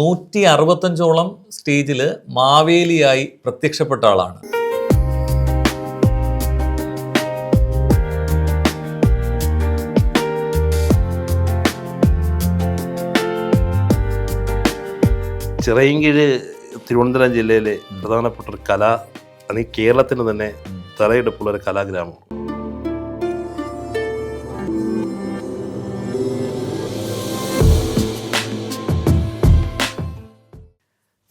165ഓളം സ്റ്റേജിൽ മാവേലിയായി പ്രത്യക്ഷപ്പെട്ട ആളാണ്. ചിറയൻകീഴ് തിരുവനന്തപുരം ജില്ലയിലെ പ്രധാനപ്പെട്ട ഒരു അല്ലെങ്കിൽ കേരളത്തിന് തന്നെ തലയെടുപ്പുള്ള ഒരു കലാഗ്രാമം.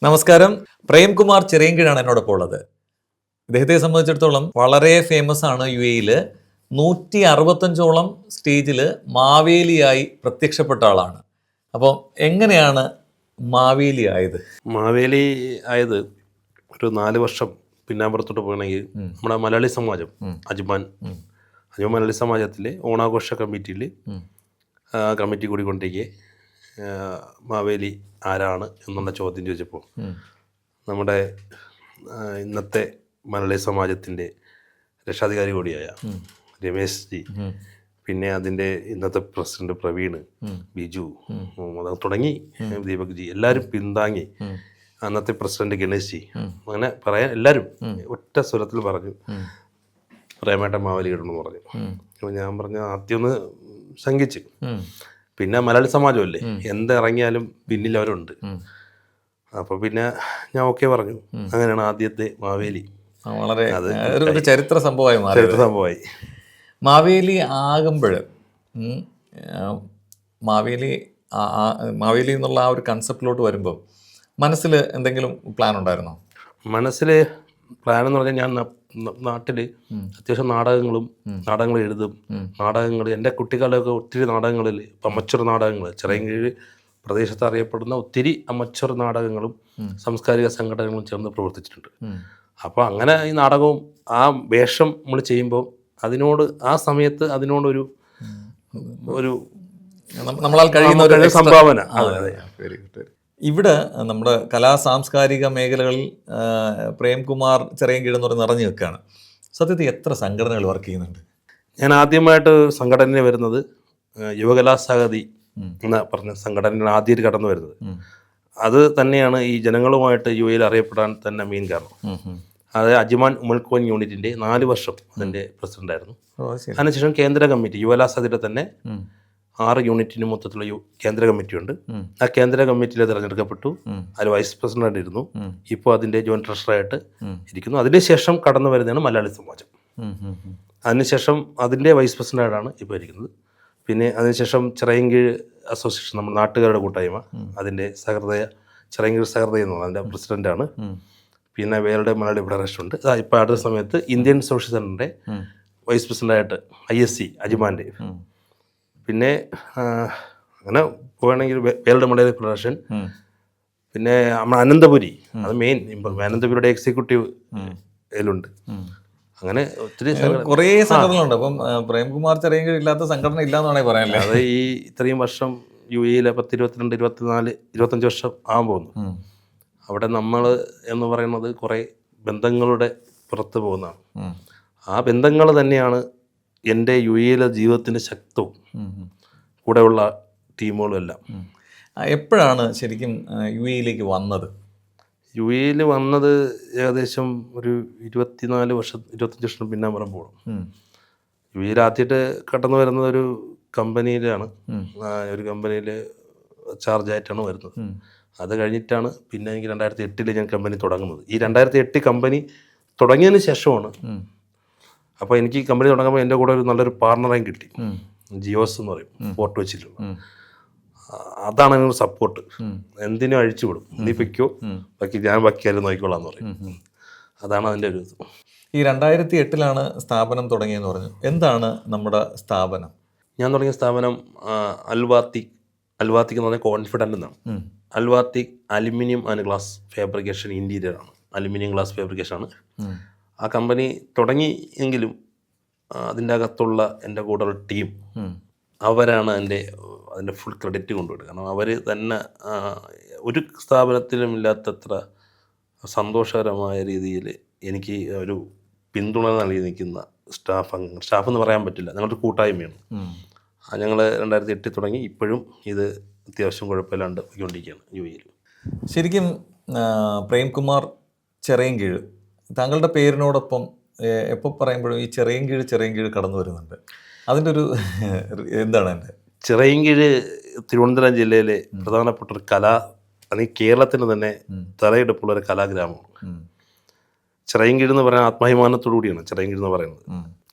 നമസ്കാരം. പ്രേംകുമാർ ചിറയൻകീഴാണ് എന്നോടൊപ്പം ഉള്ളത്. ഇദ്ദേഹത്തെ സംബന്ധിച്ചിടത്തോളം വളരെ ഫേമസ് ആണ്. UAE 165ഓളം സ്റ്റേജിൽ മാവേലിയായി പ്രത്യക്ഷപ്പെട്ട ആളാണ്. അപ്പോൾ എങ്ങനെയാണ് മാവേലി ആയത്? മാവേലി ആയത് ഒരു 4 വർഷം പിന്നാമ്പുറത്തോട്ട് പോകണമെങ്കിൽ നമ്മുടെ മലയാളി സമാജം അജ്മാൻ മലയാളി സമാജത്തിലെ ഓണാഘോഷ കമ്മിറ്റിയിൽ കമ്മിറ്റി കൂടിക്കൊണ്ടിരിക്കെ മാവേലി ആരാണ് എന്നുള്ള ചോദ്യം ചോദിച്ചപ്പോൾ നമ്മുടെ ഇന്നത്തെ മലയാളി സമാജത്തിൻ്റെ രക്ഷാധികാരി കൂടിയായ രമേശ് ജി, പിന്നെ അതിൻ്റെ ഇന്നത്തെ പ്രസിഡന്റ് പ്രവീൺ, ബിജു തുടങ്ങി ദീപക് ജി, എല്ലാവരും പിന്താങ്ങി. അന്നത്തെ പ്രസിഡന്റ് ഗണേശ് ജി, അങ്ങനെ പറയാൻ എല്ലാവരും ഒറ്റ സ്വരത്തിൽ പറഞ്ഞു പ്രേമേട്ടൻ മാവേലി ഇടണമെന്ന് പറഞ്ഞു. അപ്പോൾ ഞാൻ പറഞ്ഞ ആദ്യം ഒന്ന് ശങ്കിച്ച്, പിന്നെ മലയാളി സമാജമല്ലേ, എന്തിറങ്ങിയാലും പിന്നിൽ അവരുണ്ട്. അപ്പോൾ പിന്നെ ഞാൻ ഓക്കെ പറഞ്ഞു. അങ്ങനെയാണ് ആദ്യത്തെ മാവേലി. വളരെ ഒരു ചരിത്ര സംഭവമായി. മാവേലി ആകുമ്പോൾ മാവേലി എന്നുള്ള ആ ഒരു കൺസെപ്റ്റിലോട്ട് വരുമ്പോൾ മനസ്സിൽ എന്തെങ്കിലും പ്ലാൻ ഉണ്ടായിരുന്നോ? മനസ്സിൽ പ്ലാൻ എന്ന് പറഞ്ഞാൽ ഞാൻ നാട്ടിൽ അത്യാവശ്യം നാടകങ്ങൾ എഴുതും. നാടകങ്ങൾ എൻ്റെ കുട്ടിക്കാലമൊക്കെ ഒത്തിരി നാടകങ്ങളിൽ അമച്വർ നാടകങ്ങൾ, ചിറയൻകീഴ് പ്രദേശത്ത് അറിയപ്പെടുന്ന ഒത്തിരി അമച്വർ നാടകങ്ങളും സാംസ്കാരിക സംഘടനകളും ചേർന്ന് പ്രവർത്തിച്ചിട്ടുണ്ട്. അപ്പോൾ അങ്ങനെ ഈ നാടകവും ആ വേഷം നമ്മൾ ചെയ്യുമ്പോൾ അതിനോട് ആ സമയത്ത് അതിനോടൊരു നമ്മളാൽ കഴിയുന്ന ഒരു സംഭാവന. ഇവിടെ നമ്മുടെ കലാ സാംസ്കാരിക മേഖലകളിൽ പ്രേംകുമാർ ചിറയൻകീഴ് എന്ന് പറഞ്ഞ് നിറഞ്ഞു നിൽക്കുകയാണ്. സത്യത്തിൽ എത്ര സംഘടനകൾ വർക്ക് ചെയ്യുന്നുണ്ട്? ഞാൻ ആദ്യമായിട്ട് സംഘടനയിൽ വരുന്നത് യുവകലാസാഗതി എന്ന പറഞ്ഞ സംഘടനയാണ് ആദ്യമായിട്ട് കടന്നു വരുന്നത്. അത് തന്നെയാണ് ഈ ജനങ്ങളുമായിട്ട് UAE അറിയപ്പെടാൻ തന്നെ മെയിൻ കാരണം. അത് അജ്മാൻ ഉമൽക്കോൻ യൂണിറ്റിൻ്റെ 4 വർഷം അതിൻ്റെ പ്രസിഡൻ്റായിരുന്നു. അതിനുശേഷം കേന്ദ്ര കമ്മിറ്റി യുവകലാസാഗതിയുടെ തന്നെ 6 യൂണിറ്റിന് മൊത്തത്തിലുള്ള കേന്ദ്ര കമ്മിറ്റിയുണ്ട്. ആ കേന്ദ്ര കമ്മിറ്റിയിൽ തിരഞ്ഞെടുക്കപ്പെട്ടു. അതിൽ വൈസ് പ്രസിഡന്റ് ഇരുന്നു. ഇപ്പോൾ അതിൻ്റെ ജോയിന്റ് ട്രഷറായിട്ട് ഇരിക്കുന്നു. അതിനുശേഷം കടന്നു വരുന്നതാണ് മലയാളി സമാജം. അതിനുശേഷം അതിൻ്റെ വൈസ് പ്രസിഡന്റായിട്ടാണ് ഇപ്പോൾ ഇരിക്കുന്നത്. പിന്നെ അതിനുശേഷം ചിറയൻകീഴ് അസോസിയേഷൻ, നമ്മുടെ നാട്ടുകാരുടെ കൂട്ടായ്മ, അതിൻ്റെ ചിറയൻകീഴ് സഹൃദയ എന്ന് പറഞ്ഞാൽ അതിൻ്റെ പ്രസിഡന്റാണ്. പിന്നെ വേറെ മലയാളി ഫെഡറേഷൻ ഉണ്ട്. ഇപ്പോൾ അടുത്ത സമയത്ത് ഇന്ത്യൻ സോഷ്യൽ സെൻ്ററിൻ്റെ വൈസ് പ്രസിഡന്റായിട്ട് ISC അജ്മാൻ്റെ. പിന്നെ അങ്ങനെ പോവുകയാണെങ്കിൽ വേൾഡ് മലയാളി ഫെഡറേഷൻ, പിന്നെ നമ്മുടെ അനന്തപുരി, അത് മെയിൻ അനന്തപുരിയുടെ എക്സിക്യൂട്ടീവ് ഇതിലുണ്ട്. അങ്ങനെ ഒത്തിരി കുറേ സംഘടനകളുണ്ട്. അപ്പം പ്രേംകുമാർ ചിറയൻകീഴ് ഇല്ലാത്ത സംഘടന ഇല്ലാന്നാണ് പറയാനല്ലേ? അത് ഈ ഇത്രയും വർഷം UAE 10, 22, 24, 25 വർഷം ആകാൻ പോകുന്നു. അവിടെ നമ്മൾ എന്ന് പറയുന്നത് കുറേ ബന്ധങ്ങളുടെ പുറത്ത് പോകുന്നതാണ്. ആ ബന്ധങ്ങൾ തന്നെയാണ് എൻ്റെ UAE ജീവിതത്തിൻ്റെ ശക്തവും കൂടെയുള്ള ടീമുകളും എല്ലാം. എപ്പോഴാണ് ശരിക്കും UAE വന്നത്? UAE വന്നത് ഏകദേശം ഒരു 24 വർഷം 25 വർഷം പിന്നാമ്പുറം പോകണം. UAE ആദ്യമായിട്ട് കടന്നു വരുന്നത് ഒരു കമ്പനിയിലാണ്. ഒരു കമ്പനിയിൽ ചാർജായിട്ടാണ് വരുന്നത്. അത് കഴിഞ്ഞിട്ടാണ് പിന്നെ എനിക്ക് 2008 ഞാൻ കമ്പനി തുടങ്ങുന്നത്. ഈ 2008 കമ്പനി തുടങ്ങിയതിന് ശേഷമാണ്. അപ്പോൾ എനിക്ക് കമ്പനി തുടങ്ങുമ്പോൾ എൻ്റെ കൂടെ ഒരു നല്ലൊരു പാർട്ണറേയും കിട്ടി. ജിയോസ് എന്ന് പറയും, ഫോർട്ട് വെച്ചിട്ടുള്ള. അതാണ് അതിനൊരു സപ്പോർട്ട്. എന്തിനും അഴിച്ചു വിടും, നീ പൊയ്ക്കോ, ബാക്കി ആരും നോക്കിക്കോളാന്ന് പറയും. അതാണ് അതിൻ്റെ ഒരു ഇത്. ഈ 2008 സ്ഥാപനം തുടങ്ങിയെന്ന് പറഞ്ഞു. എന്താണ് നമ്മുടെ സ്ഥാപനം? ഞാൻ തുടങ്ങിയ സ്ഥാപനം അൽവാത്തിക് എന്ന് പറഞ്ഞാൽ കോൺഫിഡൻ്റ് എന്നാണ്. അൽവാത്തിക് aluminium and glass fabrication interior ആണ്. അലുമിനിയം ഗ്ലാസ് ഫാബ്രിക്കേഷൻ ആണ്. ആ കമ്പനി തുടങ്ങി എങ്കിലും അതിൻ്റെ അകത്തുള്ള എൻ്റെ കൂടെയുള്ള ടീം അവരാണ് അതിൻ്റെ ഫുൾ ക്രെഡിറ്റ് കൊണ്ടുപോയത്. കാരണം അവർ തന്നെ ഒരു സ്ഥാപനത്തിലും ഇല്ലാത്തത്ര സന്തോഷകരമായ രീതിയിൽ എനിക്ക് ഒരു പിന്തുണ നൽകി നിൽക്കുന്ന സ്റ്റാഫ് എന്ന് പറയാൻ പറ്റില്ല, ഞങ്ങളുടെ കൂട്ടായ്മയാണ്. ഞങ്ങൾ 2008 തുടങ്ങി ഇപ്പോഴും ഇത് അത്യാവശ്യം കുഴപ്പമില്ലാണ്ട് പോയിക്കൊണ്ടിരിക്കുകയാണ് UAE. ശരിക്കും പ്രേംകുമാർ ചിറയൻകീഴ് താങ്കളുടെ പേരിനോടൊപ്പം എപ്പോൾ പറയുമ്പോഴും ഈ ചിറയൻകീഴ് കടന്നു വരുന്നുണ്ട്. അതിൻ്റെ ഒരു എന്താണ് എൻ്റെ ചിറയൻകീഴ് തിരുവനന്തപുരം ജില്ലയിലെ പ്രധാനപ്പെട്ട ഒരു അല്ലെങ്കിൽ കേരളത്തിന് തന്നെ തലയെടുപ്പുള്ള ഒരു കലാഗ്രാമമാണ്. ചിറയൻകീഴ് എന്ന് പറയാൻ ആത്മാഭിമാനത്തോടു കൂടിയാണ് ചിറയൻകീഴ് എന്ന് പറയുന്നത്.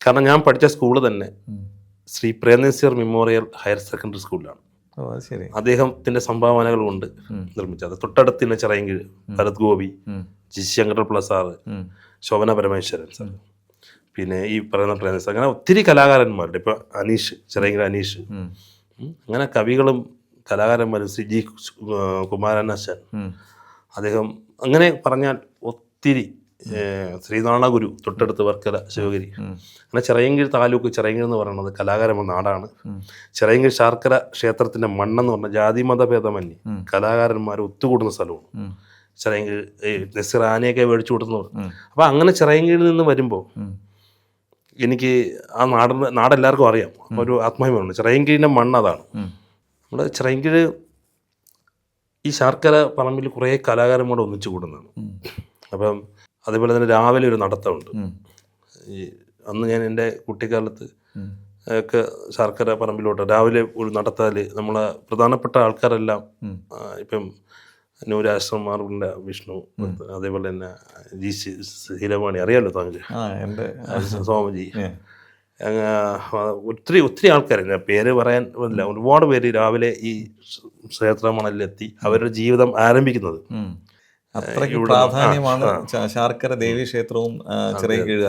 കാരണം ഞാൻ പഠിച്ച സ്കൂള് തന്നെ Shri Prem Nazir memorial higher secondary സ്കൂളിലാണ്. അദ്ദേഹത്തിന്റെ സംഭാവനകൾ കൊണ്ട് നിർമ്മിച്ചത്. തൊട്ടടുത്ത് തന്നെ Chirayinkeezhu Bharath Gopi, G Sankara Pillai sir, Shobhana Parameswaran sir, പിന്നെ ഈ പറയുന്ന പ്രേംനസീർ, അങ്ങനെ ഒത്തിരി കലാകാരന്മാരുണ്ട്. ഇപ്പൊ അനീഷ്, ചിറയൻകീഴ് അനീഷ്, അങ്ങനെ കവികളും കലാകാരന്മാരും, ശ്രീ ജി കുമാരനാശാൻ, അദ്ദേഹം, അങ്ങനെ പറഞ്ഞാൽ ഒത്തിരി, ശ്രീനാരായണഗുരു തൊട്ടടുത്ത് വർക്കല, ശിവഗിരി, അങ്ങനെ ചിറയൻകീഴ് താലൂക്ക്, ചിറയൻകീഴ് എന്ന് പറയുന്നത് കലാകാരന്മാർ നാടാണ്. ചിറയൻകീഴ് ശാർക്കര ക്ഷേത്രത്തിന്റെ മണ്ണെന്ന് പറഞ്ഞാൽ ജാതി മതഭേദമന്യേ കലാകാരന്മാർ ഒത്തുകൂടുന്ന സ്ഥലമാണ് ചിറയൻകീഴ്. നസീർ ആനയൊക്കെ മേടിച്ചു കൊടുക്കുന്നവർ. അപ്പൊ അങ്ങനെ ചിറയൻകീഴിൽ നിന്ന് വരുമ്പോൾ എനിക്ക് ആ നാടെല്ലാവർക്കും അറിയാം. അപ്പോൾ ഒരു ആത്മാഭിമാനമാണ്. ചിറയൻകീഴിന്റെ മണ്ണ് അതാണ്. നമ്മുടെ ചിറയൻകീഴ് ഈ ശാർക്കര പറമ്പിൽ കുറേ കലാകാരന്മാർ ഒന്നിച്ചു കൂടുന്നതാണ്. അപ്പം അതേപോലെ തന്നെ രാവിലെ ഒരു നടത്തമുണ്ട്. ഈ അന്ന് ഞാൻ എൻ്റെ കുട്ടിക്കാലത്ത് ഒക്കെ ശാർക്കര പറമ്പിലോട്ട് രാവിലെ ഒരു നടത്താൽ നമ്മളെ പ്രധാനപ്പെട്ട ആൾക്കാരെല്ലാം, ഇപ്പം നൂരാശ്രമാറുണ്ട്, വിഷ്ണു, അതേപോലെ തന്നെ ജി ഹീരവാണി, അറിയാമല്ലോ താങ്കൾ, സോമജി, ഒത്തിരി ആൾക്കാർ, പേര് പറയാൻ പറ്റില്ല, ഒരുപാട് പേര് രാവിലെ ഈ ക്ഷേത്രമണലിലെത്തി അവരുടെ ജീവിതം ആരംഭിക്കുന്നത്. പ്രാധാന്യമാണ് ശാർക്കര ദേവി ക്ഷേത്രവും ചിറയൻകീഴ്.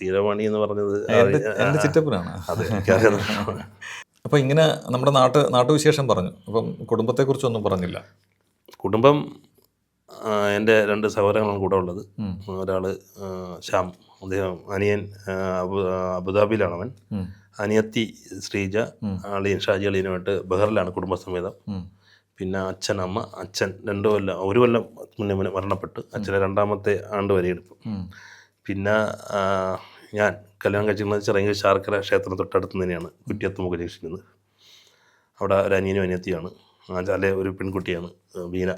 ഹീരവാണി എന്ന് പറഞ്ഞത് എൻ്റെ ചിറ്റപ്പനാണ്. അപ്പൊ ഇങ്ങനെ നമ്മുടെ നാട്ടുവിശേഷം പറഞ്ഞു. അപ്പം കുടുംബത്തെ കുറിച്ചൊന്നും പറഞ്ഞില്ല. കുടുംബം, എൻ്റെ 2 സഹോദരങ്ങളാണ് കൂടെ ഉള്ളത്. ഒരാൾ ശ്യാം, അദ്ദേഹം അനിയൻ അബുദാബിയിലാണ് അവൻ. അനിയത്തി ശ്രീജ, അളിയൻ ഷാജി അളിയനുമായിട്ട് ബഹറിലാണ് കുടുംബസമേതം. പിന്നെ അച്ഛൻ, അമ്മ. അച്ഛൻ 1 കൊല്ലം മുന്നേ മരണപ്പെട്ടു. അച്ഛൻ്റെ 2ാമത്തെ ആണ്ട് വരെ എടുക്കും. പിന്നെ ഞാൻ കല്യാണം കഴിച്ചിരുന്നത് ചിറയൻകീഴ് ശാർക്കര ക്ഷേത്രം തൊട്ടടുത്ത് തന്നെയാണ്, കുറ്റിയത്തുമുഖ ജംഗ്ഷനിൽ. അവിടെ ഒരു അനിയനും അനിയത്തിയാണ്. അല്ലെ ഒരു പെൺകുട്ടിയാണ് ബീന.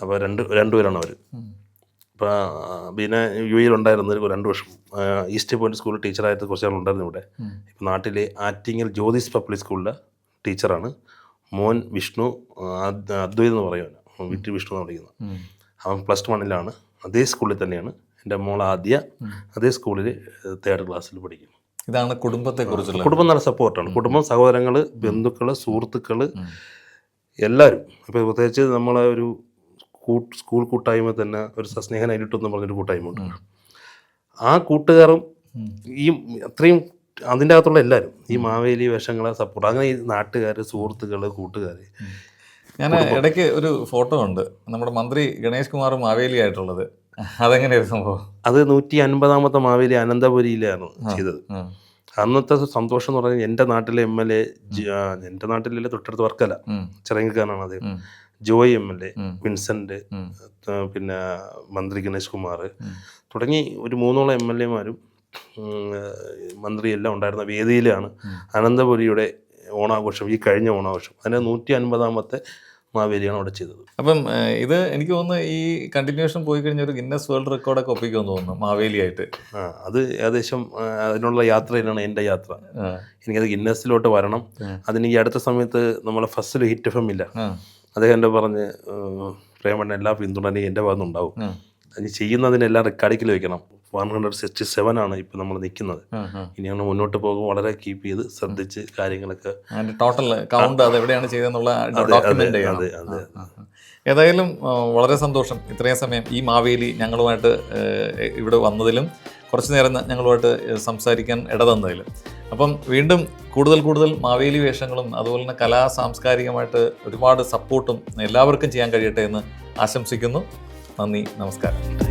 അപ്പോൾ രണ്ടുപേരാണ് അവർ. അപ്പോൾ ബീന UAE ഉണ്ടായിരുന്നത് 2 വർഷം. ഈസ്റ്റ് പോയിന്റ് സ്കൂളിൽ ടീച്ചറായിട്ട് കുറച്ച് നാളുണ്ടായിരുന്നു ഇവിടെ. ഇപ്പം നാട്ടിലെ ആറ്റിങ്ങൽ ജ്യോതിസ് പബ്ലിക് സ്കൂളിലെ ടീച്ചറാണ്. മോൻ വിഷ്ണു, അദ്വൈത് എന്ന് പറയുവാണ്, വീട്ടിൽ വിഷ്ണു എന്ന് വിളിക്കുന്നത്. അവൻ +1 അതേ സ്കൂളിൽ തന്നെയാണ്. എൻ്റെ മോൾ ആദ്യ അതേ സ്കൂളിൽ 3rd ക്ലാസ്സിൽ പഠിക്കും. ഇതാണ് കുടുംബത്തെക്കുറിച്ചുള്ള. കുടുംബം നല്ല സപ്പോർട്ടാണ്. കുടുംബം, സഹോദരങ്ങൾ, ബന്ധുക്കൾ, സുഹൃത്തുക്കൾ, എല്ലാവരും. ഇപ്പോൾ പ്രത്യേകിച്ച് നമ്മളെ ഒരു സ്കൂൾ കൂട്ടായ്മ തന്നെ ഒരു സ്നേഹം നേരിട്ടെന്ന് പറഞ്ഞൊരു കൂട്ടായ്മ ഉണ്ട്. ആ കൂട്ടുകാരും ഈ അത്രയും അതിൻ്റെ അകത്തുള്ള എല്ലാവരും ഈ മാവേലി വേഷങ്ങളെ സപ്പോർട്ട്, അങ്ങനെ ഈ നാട്ടുകാർ, സുഹൃത്തുക്കൾ, കൂട്ടുകാർ. ഞാൻ ഇടയ്ക്ക് ഒരു ഫോട്ടോ ഉണ്ട്, നമ്മുടെ മന്ത്രി ഗണേഷ് കുമാർ മാവേലി ആയിട്ടുള്ളത്. അതെങ്ങനെയായിരുന്നു സംഭവം? അത് 150ാമത്തെ മാവേലി അനന്തപുരിയിലാണ് ചെയ്തത്. അന്നത്തെ സന്തോഷം എന്ന് പറഞ്ഞാൽ എൻ്റെ നാട്ടിലെ MLA, എൻ്റെ നാട്ടിലെ തൊട്ടടുത്ത് വർക്കല, ചിറയൻകീഴാണ് അദ്ദേഹം, ജോയ് MLA, വിൻസെന്റ്, പിന്നെ മന്ത്രി ഗണേഷ് കുമാർ തുടങ്ങി ഒരു 3ഓളം MLAമാരും മന്ത്രിയെല്ലാം ഉണ്ടായിരുന്ന വേദിയിലാണ് അനന്തപുരിയുടെ ഓണാഘോഷം, ഈ കഴിഞ്ഞ ഓണാഘോഷം. അതിന് 150ാമത്തെ മാവേലിയാണ് അവിടെ ചെയ്തത്. അപ്പം ഇത് എനിക്ക് തോന്നുന്നു ഈ കണ്ടിന്യൂഷൻ പോയി കഴിഞ്ഞ ഒരു ഗിന്നസ് വേൾഡ് റെക്കോർഡൊക്കെ ഒപ്പിക്കുമെന്ന് തോന്നുന്നു മാവേലിയായിട്ട്. അത് ഏകദേശം അതിനുള്ള യാത്രയിലാണ് എൻ്റെ യാത്ര. എനിക്കത് ഗിന്നസിലോട്ട് വരണം. അതിന് ഈ അടുത്ത സമയത്ത് നമ്മളെ ഫസ്റ്റ് ഹിറ്റ് FM ഇല്ല, അദ്ദേഹം എൻ്റെ പറഞ്ഞ്, പ്രേമണ്ണ എല്ലാ പിന്തുണയും എൻ്റെ ഭാഗത്തുനിന്നുണ്ടാവും, അതിന് ചെയ്യുന്നതിനെല്ലാം റെക്കോർഡിൽ വെക്കണം. 167 ഇപ്പം നമ്മൾ നിൽക്കുന്നത്. ഇനി അങ്ങനെ മുന്നോട്ട് പോകും, വളരെ കീപ്പ് ചെയ്ത് ശ്രദ്ധിച്ച് കാര്യങ്ങളൊക്കെ ടോട്ടൽ കൗണ്ട് അതെവിടെയാണ് ചെയ്തതെന്നുള്ള ഡോക്യുമെന്റ് ചെയ്യണം. ഏതായാലും വളരെ സന്തോഷം ഇത്രയും സമയം ഈ മാവേലി ഞങ്ങളുമായിട്ട് ഇവിടെ വന്നതിലും കുറച്ച് നേരം ഞങ്ങളുമായിട്ട് സംസാരിക്കാൻ ഇടതന്നതിലും. അപ്പം വീണ്ടും കൂടുതൽ മാവേലി വേഷങ്ങളും അതുപോലെ തന്നെ സാംസ്കാരികമായിട്ട് ഒരുപാട് സപ്പോർട്ടും എല്ലാവർക്കും ചെയ്യാൻ കഴിയട്ടെ എന്ന് ആശംസിക്കുന്നു. നന്ദി, നമസ്കാരം.